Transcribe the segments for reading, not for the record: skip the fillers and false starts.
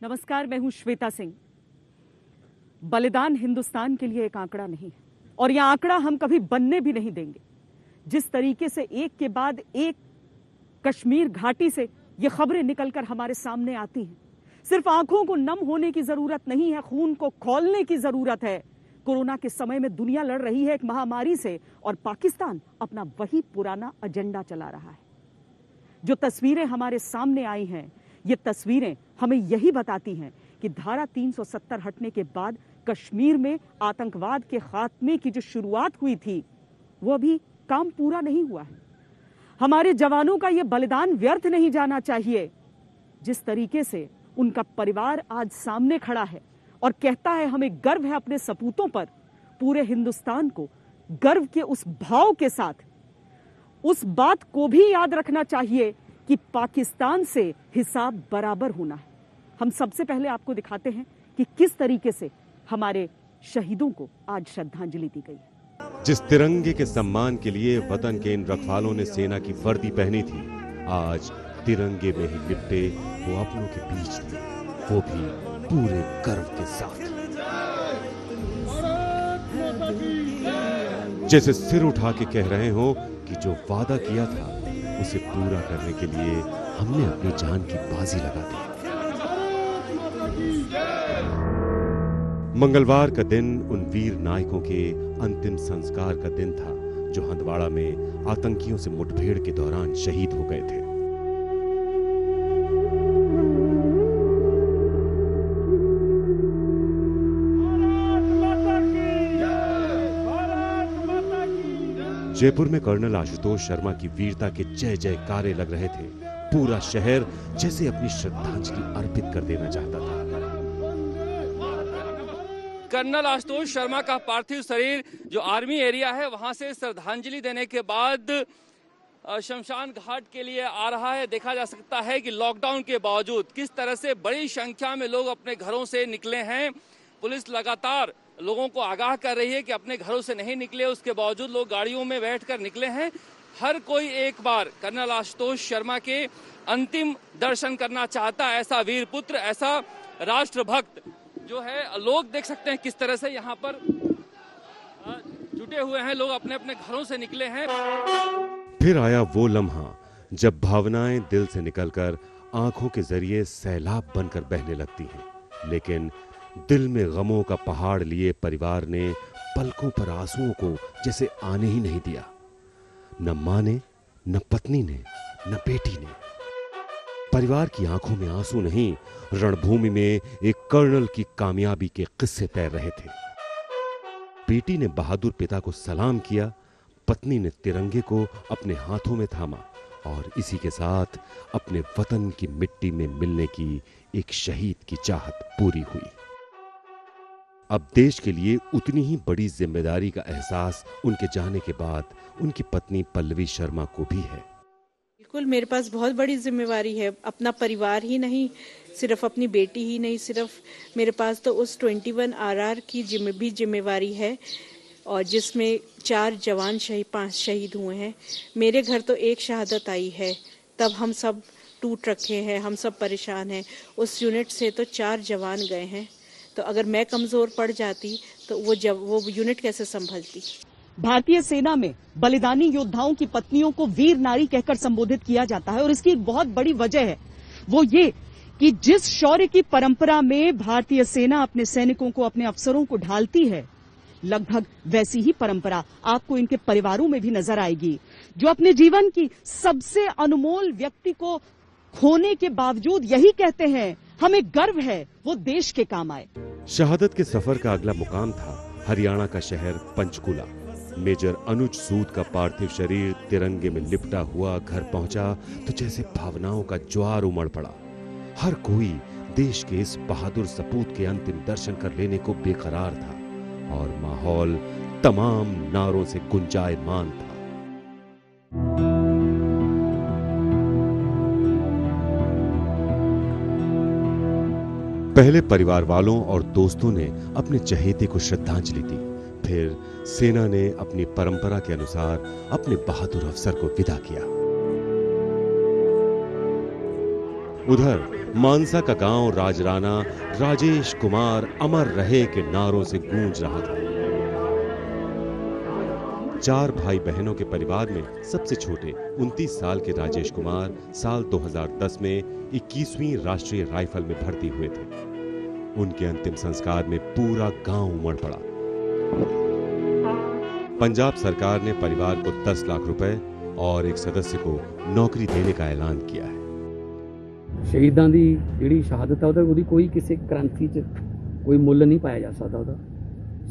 नमस्कार, मैं हूं श्वेता सिंह। बलिदान हिंदुस्तान के लिए एक आंकड़ा नहीं है और यह आंकड़ा हम कभी बनने भी नहीं देंगे। जिस तरीके से एक के बाद एक कश्मीर घाटी से ये खबरें निकलकर हमारे सामने आती हैं, सिर्फ आंखों को नम होने की जरूरत नहीं है, खून को खौलने की जरूरत है। कोरोना के समय में दुनिया लड़ रही है एक महामारी से और पाकिस्तान अपना वही पुराना एजेंडा चला रहा है। जो तस्वीरें हमारे सामने आई हैं, ये तस्वीरें हमें यही बताती हैं कि धारा 370 हटने के बाद कश्मीर में आतंकवाद के खात्मे की जो शुरुआत हुई थी, वो अभी काम पूरा नहीं हुआ है। हमारे जवानों का यह बलिदान व्यर्थ नहीं जाना चाहिए। जिस तरीके से उनका परिवार आज सामने खड़ा है और कहता है हमें गर्व है अपने सपूतों पर, पूरे हिंदुस्तान को गर्व के उस भाव के साथ उस बात को भी याद रखना चाहिए कि पाकिस्तान से हिसाब बराबर होना है। हम सबसे पहले आपको दिखाते हैं कि किस तरीके से हमारे शहीदों को आज श्रद्धांजलि दी गई है। जिस तिरंगे के सम्मान के लिए वतन के इन रखवालों ने सेना की वर्दी पहनी थी, आज तिरंगे में ही लिपटे वो अपनों के बीच थे, वो भी पूरे गर्व के साथ। जैसे सिर उठा के कह रहे हो कि जो वादा किया था उसे पूरा करने के लिए हमने अपनी जान की बाजी लगा दी। मंगलवार का दिन उन वीर नायकों के अंतिम संस्कार का दिन था जो हंदवाड़ा में आतंकियों से मुठभेड़ के दौरान शहीद हो गए थे। जयपुर में कर्नल आशुतोष शर्मा की वीरता के जय जयकारे लग रहे थे। पूरा शहर जैसे अपनी श्रद्धांजलि अर्पित कर देना चाहता था। कर्नल आशुतोष शर्मा का पार्थिव शरीर जो आर्मी एरिया है वहां से श्रद्धांजलि देने के बाद शमशान घाट के लिए आ रहा है। देखा जा सकता है कि लॉकडाउन के बावजूद किस तरह से बड़ी संख्या में लोग अपने घरों से निकले हैं। पुलिस लगातार लोगों को आगाह कर रही है कि अपने घरों से नहीं निकले, उसके बावजूद लोग गाड़ियों में बैठकर निकले हैं। हर कोई एक बार कर्नल आशुतोष शर्मा के अंतिम दर्शन करना चाहता है। ऐसा वीर पुत्र, ऐसा राष्ट्रभक्त जो है, लोग देख सकते हैं किस तरह से यहाँ पर जुटे हुए हैं, लोग अपने अपने घरों से निकले हैं। फिर आया वो लम्हा जब भावनाएं दिल से निकलकर आंखों के जरिए सैलाब बनकर बहने लगती हैं, लेकिन दिल में गमों का पहाड़ लिए परिवार ने पलकों पर आंसुओं को जैसे आने ही नहीं दिया। न मां ने, न पत्नी ने, न बेटी ने। परिवार की आंखों में आंसू नहीं, रणभूमि में एक कर्नल की कामयाबी के किस्से तैर रहे थे। बेटी ने बहादुर पिता को सलाम किया, पत्नी ने तिरंगे को अपने हाथों में थामा और इसी के साथ अपने वतन की मिट्टी में मिलने की एक शहीद की चाहत पूरी हुई। अब देश के लिए उतनी ही बड़ी जिम्मेदारी का एहसास उनके जाने के बाद उनकी पत्नी पल्लवी शर्मा को भी है। बिल्कुल, मेरे पास बहुत बड़ी जिम्मेवारी है। अपना परिवार ही नहीं, सिर्फ अपनी बेटी ही नहीं, सिर्फ मेरे पास तो उस 21 RR की भी जिम्मेवारी है और जिसमें 4 जवान 5 शहीद हुए हैं। मेरे घर तो एक शहादत आई है, तब हम सब टूट रखे हैं, हम सब परेशान हैं। उस यूनिट से तो 4 जवान गए हैं, तो अगर मैं कमजोर पड़ जाती तो वो यूनिट कैसे संभलती। भारतीय सेना में बलिदानी योद्धाओं की पत्नियों को वीर नारी कहकर संबोधित किया जाता है और इसकी एक बहुत बड़ी वजह है, वो ये कि जिस शौर्य की परंपरा में भारतीय सेना अपने सैनिकों को, अपने अफसरों को ढालती है, लगभग वैसी ही परंपरा आपको इनके परिवारों में भी नजर आएगी, जो अपने जीवन की सबसे अनमोल व्यक्ति को खोने के बावजूद यही कहते हैं हमें गर्व है वो देश के काम आए। शहादत के सफर का अगला मुकाम था हरियाणा का शहर पंचकुला। मेजर अनुज सूद का पार्थिव शरीर तिरंगे में लिपटा हुआ घर पहुंचा तो जैसे भावनाओं का ज्वार उमड़ पड़ा। हर कोई देश के इस बहादुर सपूत के अंतिम दर्शन कर लेने को बेकरार था और माहौल तमाम नारों से गुंजायमान था। पहले परिवार वालों और दोस्तों ने अपने चहेते को श्रद्धांजलि दी, फिर सेना ने अपनी परंपरा के अनुसार अपने बहादुर अफसर को विदा किया। उधर मानसा का गांव राजराना राजेश कुमार अमर रहे के नारों से गूंज रहा था। 4 भाई बहनों के परिवार में सबसे छोटे 29 साल के राजेश कुमार साल 2010 में 21वीं राष्ट्रीय राइफल में भर्ती हुए थे। उनके अंतिम संस्कार में पूरा गांव उमड़ पड़ा। पंजाब सरकार ने परिवार को 10 लाख रुपए और एक सदस्य को नौकरी देने का ऐलान किया है। शहीदां दी जिहड़ी शहादत है ਉਹਦੀ कोई किसी क्रांति च कोई मुੱਲ नहीं पाया जा सकता ਉਹਦਾ।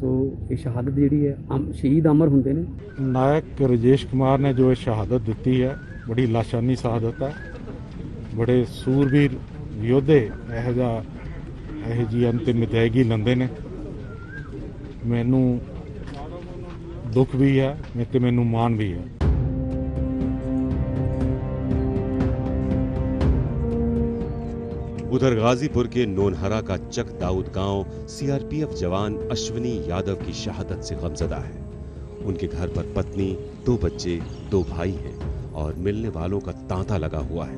सो ये शहादत जिहड़ी है शहीद अमर हुंदे ने। नायक राजेश कुमार ने जो शहादत दी है बड़ी लाशानी शहादत है। बड़े सूरवीर योद्धे यह जी अंतिम विदायगी लंदे ने। मैनू दुख भी है ते मैनू मान भी है। उधर गाजीपुर के नोनहरा का चक दाऊद गांव सीआरपीएफ जवान अश्विनी यादव की शहादत से गमजदा है। उनके घर पर पत्नी, 2 बच्चे, 2 भाई हैं और मिलने वालों का तांता लगा हुआ है।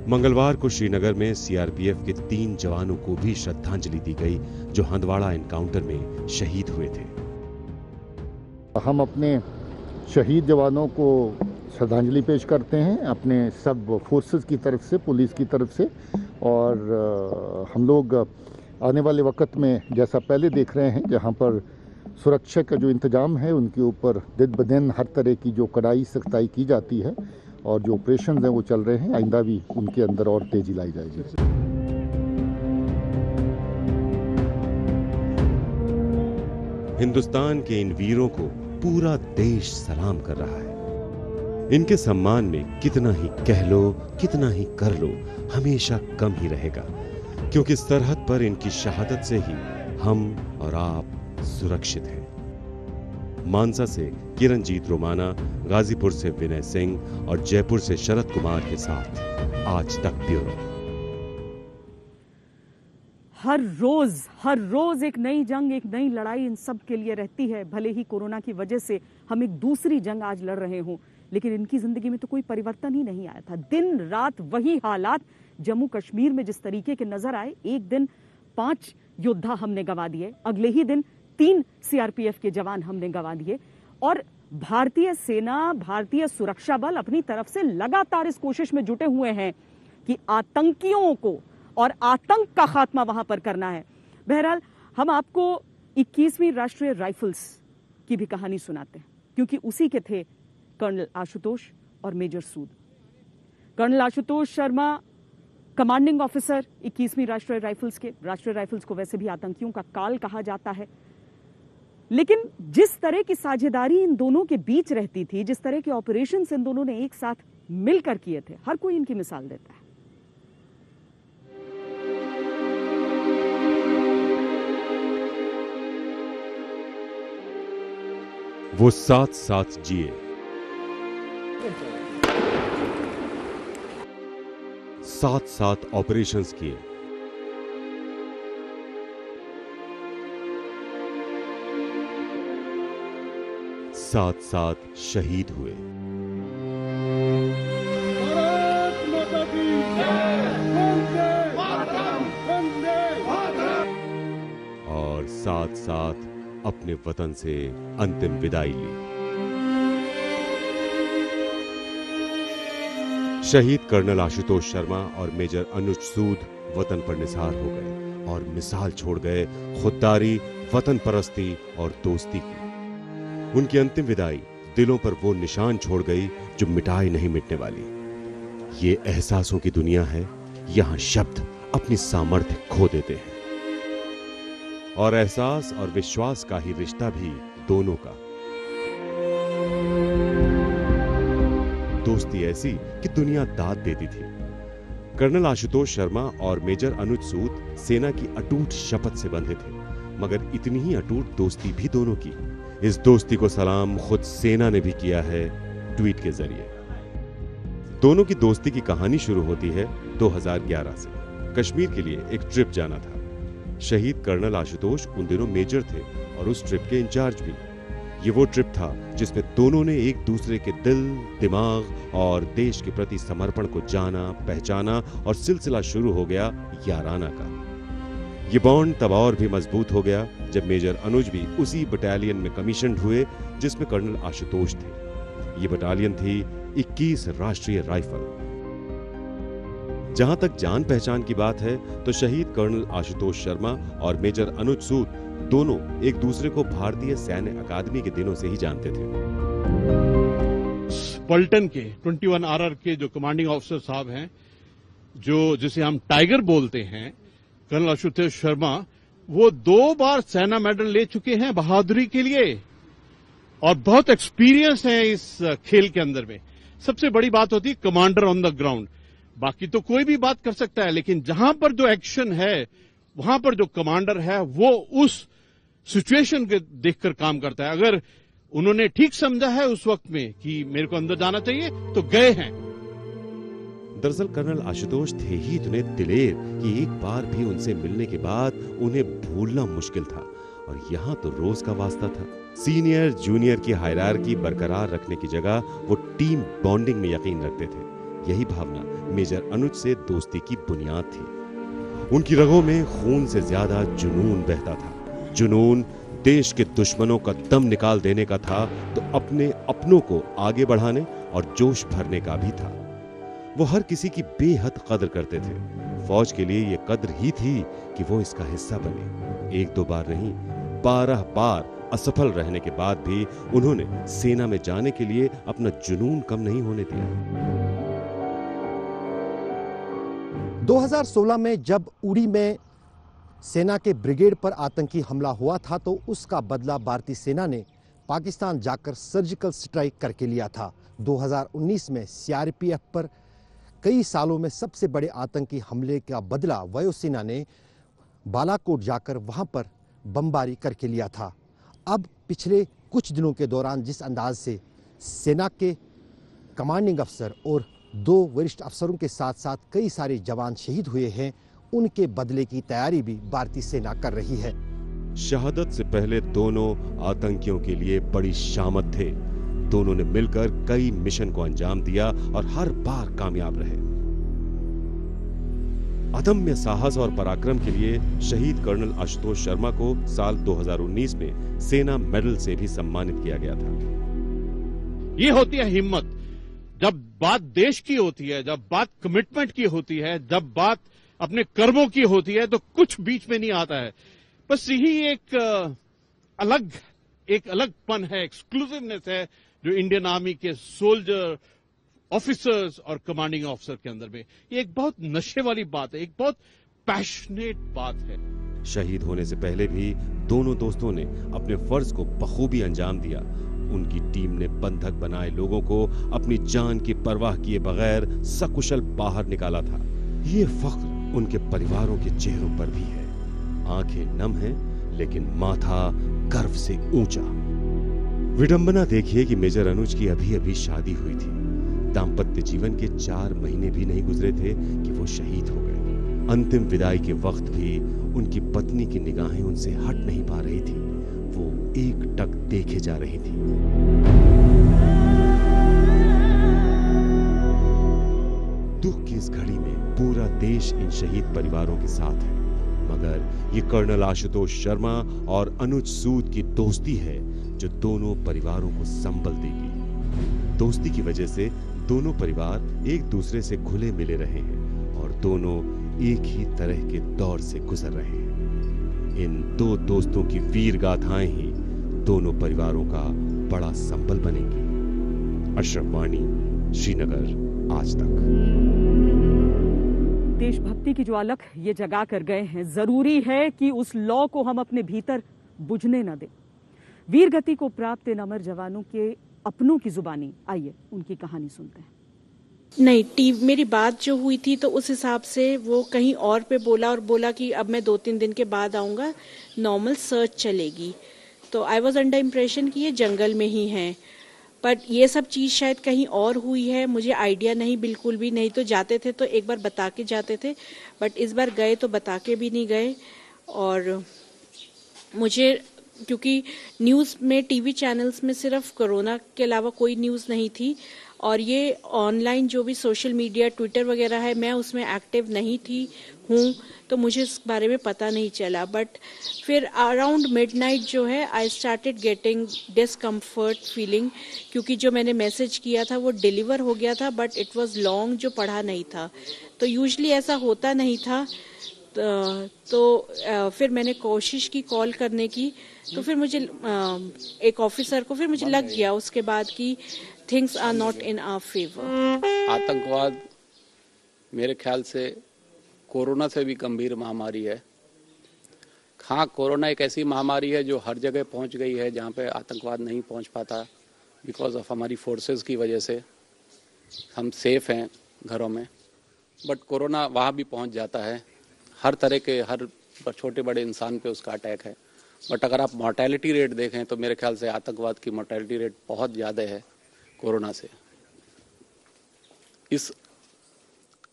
मंगलवार को श्रीनगर में सीआरपीएफ के 3 जवानों को भी श्रद्धांजलि दी गई जो हंदवाड़ा एनकाउंटर में शहीद हुए थे। हम अपने शहीद जवानों को श्रद्धांजलि पेश करते हैं अपने सब फोर्सेस की तरफ से, पुलिस की तरफ से। और हम लोग आने वाले वक्त में जैसा पहले देख रहे हैं जहां पर सुरक्षा का जो इंतजाम है उनके ऊपर दिन ब दिन हर तरह की जो कड़ाई सख्ताई की जाती है और जो ऑपरेशन हैं वो चल रहे हैं, आइंदा भी उनके अंदर और तेजी लाई जाएगी। हिंदुस्तान के इन वीरों को पूरा देश सलाम कर रहा है। इनके सम्मान में कितना ही कह लो, कितना ही कर लो, हमेशा कम ही रहेगा, क्योंकि सरहद पर इनकी शहादत से ही हम और आप सुरक्षित हैं। मानसा से किरणजीत रोमाना, गाजीपुर से विनय सिंह और जयपुर से शरद कुमार के साथ आज तक ब्यूरो। हर रोज एक नई जंग, एक नई लड़ाई इन सब के लिए रहती है। भले ही कोरोना की वजह से हम एक दूसरी जंग आज लड़ रहे हों, लेकिन इनकी जिंदगी में तो कोई परिवर्तन ही नहीं आया था। दिन रात वही हालात जम्मू कश्मीर में जिस तरीके के नजर आए। एक दिन 5 योद्धा हमने गंवा दिए, अगले ही दिन 3 सीआरपीएफ के जवान हमने गंवा दिए। और भारतीय सेना, भारतीय सुरक्षा बल अपनी तरफ से लगातार इस कोशिश में जुटे हुए हैं कि आतंकियों को और आतंक का खात्मा वहां पर करना है। बहरहाल हम आपको 21वीं राष्ट्रीय राइफल्स की भी कहानी सुनाते हैं, क्योंकि उसी के थे कर्नल आशुतोष और major Sood. Colonel Ashutosh Sharma commanding officer 21वीं राष्ट्रीय राइफल्स के। राष्ट्रीय राइफल्स को वैसे भी आतंकियों का काल कहा जाता है, लेकिन जिस तरह की साझेदारी इन दोनों के बीच रहती थी, जिस तरह के ऑपरेशंस इन दोनों ने एक साथ मिलकर किए थे, हर कोई इनकी मिसाल देता है। वो साथ जिए, साथ ऑपरेशंस किए, साथ शहीद हुए। और साथ अपने वतन से अंतिम विदाई ली। शहीद कर्नल आशुतोष शर्मा और मेजर अनुज सूद वतन पर निसार हो गए और मिसाल छोड़ गए खुददारी, वतन परस्ती और दोस्ती की। उनकी अंतिम विदाई दिलों पर वो निशान छोड़ गई जो मिटाई नहीं मिटने वाली। ये एहसासों की दुनिया है, यहां शब्द अपनी सामर्थ्य खो देते हैं। और एहसास और विश्वास का ही रिश्ता भी दोनों का। दोस्ती ऐसी कि दुनिया दाद देती थी। कर्नल आशुतोष शर्मा और मेजर अनुज सूद सेना की अटूट शपथ से बंधे थे, मगर इतनी ही अटूट दोस्ती भी दोनों की। इस दोस्ती को सलाम खुद सेना ने भी किया है ट्वीट के जरिए। दोनों की दोस्ती की कहानी शुरू होती है 2011 से। कश्मीर के लिए एक ट्रिप जाना था। शहीद कर्नल आशुतोष उन दिनों मेजर थे और उस ट्रिप के इंचार्ज भी। ये वो ट्रिप था जिसमें दोनों ने एक दूसरे के दिल, दिमाग और देश के प्रति समर्पण को जाना, पहचाना और सिलसिला शुरू हो गया याराना का। ये बॉन्ड तब और भी मजबूत हो गया जब मेजर अनुज भी उसी बटालियन में कमीशन्ड हुए जिसमें कर्नल आशुतोष थे। ये बटालियन थी 21 राष्ट्रीय राइफल। जहां तक जान पहचान की बात है तो शहीद कर्नल आशुतोष शर्मा और मेजर अनुज सूद दोनों एक दूसरे को भारतीय सैन्य अकादमी के दिनों से ही जानते थे। पलटन के 21 RR के जो कमांडिंग ऑफिसर साहब हैं, जो जिसे हम टाइगर बोलते हैं, कर्नल आशुतोष शर्मा, वो 2 बार सेना मेडल ले चुके हैं बहादुरी के लिए और बहुत एक्सपीरियंस है इस खेल के अंदर में। सबसे बड़ी बात होती है कमांडर ऑन द ग्राउंड। बाकी तो कोई भी बात कर सकता है, लेकिन जहां पर जो एक्शन है वहां पर जो कमांडर है वो उस सिचुएशन के देखकर काम करता है। अगर उन्होंने ठीक समझा है उस वक्त में कि मेरे को अंदर जाना चाहिए तो गए हैं। दरअसल कर्नल आशुतोष थे ही इतने दिलेर कि एक बार भी उनसे मिलने के बाद उन्हें भूलना मुश्किल था, और यहाँ तो रोज का वास्ता था। सीनियर जूनियर की हायरार्की बरकरार रखने की जगह वो टीम बॉन्डिंग में यकीन रखते थे। यही भावना मेजर अनुज से दोस्ती की बुनियाद थी। उनकी रगों में खून से ज्यादा जुनून बहता था। जुनून देश के दुश्मनों का दम निकाल देने का था तो अपने अपनों को आगे बढ़ाने और जोश भरने का भी था। वो हर किसी की बेहद कद्र करते थे। फौज के लिए ये कद्र ही थी कि वो इसका हिस्सा बने। 1-2 बार नहीं, 12 बार असफल रहने के बाद भी उन्होंने सेना में जाने के लिए अपना जुनून कम नहीं होने दिया। 2016 में जब उड़ी में सेना के ब्रिगेड पर आतंकी हमला हुआ था तो उसका बदला भारतीय सेना ने पाकिस्तान जाकर सर्जिकल स्ट्राइक करके लिया था। 2019 में सीआरपीएफ पर कई सालों में सबसे बड़े आतंकी हमले का बदला वायुसेना ने बालाकोट जाकर वहां पर बमबारी करके लिया था। अब पिछले कुछ दिनों के दौरान जिस अंदाज से सेना के कमांडिंग अफसर और 2 वरिष्ठ अफसरों के साथ साथ कई सारे जवान शहीद हुए हैं, उनके बदले की तैयारी भी भारतीय सेना कर रही है। शहादत से पहले दोनों आतंकियों के लिए बड़ी शामत थे। दोनों ने मिलकर कई मिशन को अंजाम दिया और हर बार कामयाब रहे। अदम्य साहस और पराक्रम के लिए शहीद कर्नल आशुतोष शर्मा को साल 2019 में सेना मेडल से भी सम्मानित किया गया था। ये होती है हिम्मत। जब बात देश की होती है, जब बात कमिटमेंट की होती है, जब बात अपने कर्मों की होती है तो कुछ बीच में नहीं आता है। बस यही एक अलगपन है, एक्सक्लूसिवनेस है जो इंडियन आर्मी के सोल्जर, ऑफिसर्स और कमांडिंग ऑफिसर के अंदर में। ये एक बहुत नशे वाली बात है, एक बहुत पैशनेट बात है। शहीद होने से पहले भी दोनों दोस्तों ने अपने फर्ज को बखूबी अंजाम दिया। उनकी टीम ने बंधक बनाए लोगों को अपनी जान की परवाह किए बगैर सकुशल बाहर निकाला था। ये फख्र उनके परिवारों के चेहरों पर भी है। आंखें नम हैं, लेकिन माथा गर्व से ऊंचा। विडंबना देखिए कि मेजर अनुज की अभी शादी हुई थी। दाम्पत्य जीवन के 4 महीने भी नहीं गुजरे थे कि वो शहीद हो गए। अंतिम विदाई के वक्त भी उनकी पत्नी की निगाहें उनसे हट नहीं पा रही थी। वो एकटक देखे जा रही थी। दुख की इस घड़ी में पूरा देश इन शहीद परिवारों के साथ है, मगर ये कर्नल आशुतोष शर्मा और अनुज सूद की दोस्ती है जो दोनों परिवारों को संबल देगी। दोस्ती की वजह से दोनों परिवार एक दूसरे से घुले मिले रहे हैं और दोनों एक ही तरह के दौर से गुजर रहे हैं। इन 2 दोस्तों की वीर गाथाएं ही दोनों परिवारों का बड़ा संबल बनेंगी। अशरफ वानी, श्रीनगर, आज तक। देशभक्ति की जो अलख ये जगा कर गए हैं, जरूरी है कि उस लौ को हम अपने भीतर बुझने न दें। वीर गति को प्राप्त इन अमर जवानों के अपनों की जुबानी आइए उनकी कहानी सुनते हैं। नहीं, मेरी बात जो हुई थी तो उस हिसाब से वो कहीं और पे बोला कि अब मैं 2-3 दिन के बाद आऊँगा, नॉर्मल सर्च चलेगी। तो आई वॉज अंडर इम्प्रेशन कि ये जंगल में ही हैं, बट ये सब चीज़ शायद कहीं और हुई है, मुझे आइडिया नहीं, बिल्कुल भी नहीं। तो जाते थे तो एक बार बता के जाते थे, बट इस बार गए तो बता के भी नहीं गए। और मुझे क्योंकि न्यूज़ में, टीवी चैनल्स में सिर्फ कोरोना के अलावा कोई न्यूज़ नहीं थी, और ये ऑनलाइन जो भी सोशल मीडिया, ट्विटर वगैरह है, मैं उसमें एक्टिव नहीं थी हूँ, तो मुझे इस बारे में पता नहीं चला। बट फिर अराउंड मिडनाइट जो है, I started getting discomfort feeling, क्योंकि जो मैंने मैसेज किया था वो डिलीवर हो गया था, बट इट वाज लॉन्ग, जो पढ़ा नहीं था। तो यूजुअली ऐसा होता नहीं था। तो फिर मैंने कोशिश की कॉल करने की, तो फिर मुझे एक ऑफिसर को फिर मुझे लग गया उसके बाद कि things are not in our favour. आतंकवाद मेरे ख्याल से कोरोना से भी गंभीर महामारी है। हाँ, कोरोना एक ऐसी महामारी है जो हर जगह पहुंच गई है जहां पे आतंकवाद नहीं पहुंच पाता, बिकॉज ऑफ हमारी फोर्सेस की वजह से हम सेफ हैं घरों में। बट कोरोना वहाँ भी पहुंच जाता है, हर तरह के, हर छोटे बड़े इंसान पे उसका अटैक है। बट अगर आप मोर्टेलिटी रेट देखें तो मेरे ख्याल से आतंकवाद की मोर्टेलिटी रेट बहुत ज़्यादा है कोरोना से। इस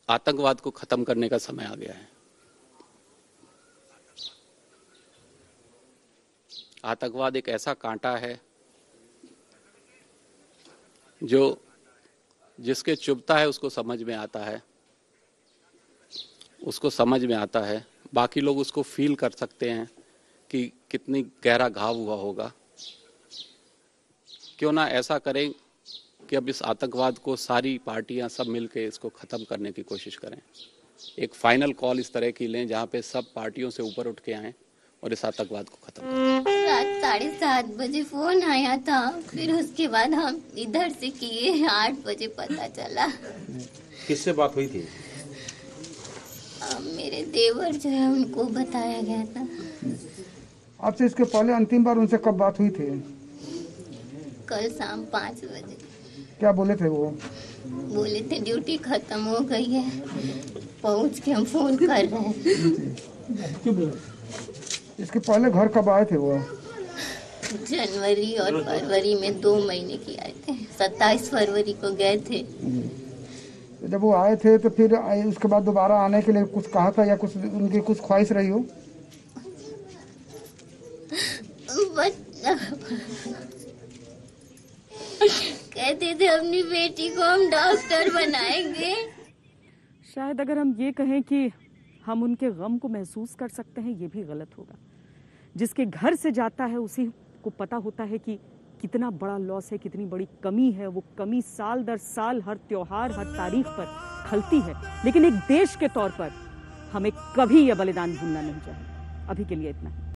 आतंकवाद को खत्म करने का समय आ गया है। आतंकवाद एक ऐसा कांटा है जो जिसके चुभता है उसको समझ में आता है, उसको समझ में आता है। बाकी लोग उसको फील कर सकते हैं कि कितनी गहरा घाव हुआ होगा। क्यों ना ऐसा करें कि अब इस आतंकवाद को सारी पार्टियां सब मिलकर इसको ख़त्म करने की कोशिश करें। एक फाइनल कॉल इस तरह की लें जहां पे सब पार्टियों से ऊपर उठ के आएं और इस आतंकवाद को खत्म करें। रात 7:30 बजे फोन आया था, फिर उसके बाद हम इधर से किए, 8 बजे पता चला। किससे बात हुई थी? मेरे देवर जो है उनको बताया गया था। आपसे इसके पहले अंतिम बार उनसे कब बात हुई थी? कल शाम 5 बजे। क्या बोले थे वो? बोले थे ड्यूटी खत्म हो गई है, पहुंच के हम फोन कर रहे हैं। इसके पहले घर कब आए थे वो? जनवरी और फरवरी में 2 महीने की आए थे। 27 फरवरी को गए थे। जब वो आए थे तो फिर उसके बाद दोबारा आने के लिए कुछ कहा था या कुछ उनकी कुछ ख्वाहिश रही हो? कहते थे अपनी बेटी को हम डॉक्टर बनाएंगे। शायद अगर हम ये कहें कि हम उनके गम को महसूस कर सकते हैं, ये भी गलत होगा। जिसके घर से जाता है उसी को पता होता है कि कितना बड़ा लॉस है, कितनी बड़ी कमी है। वो कमी साल दर साल, हर त्योहार, हर तारीख पर खलती है। लेकिन एक देश के तौर पर हमें कभी यह बलिदान भूलना नहीं चाहिए। अभी के लिए इतना ही।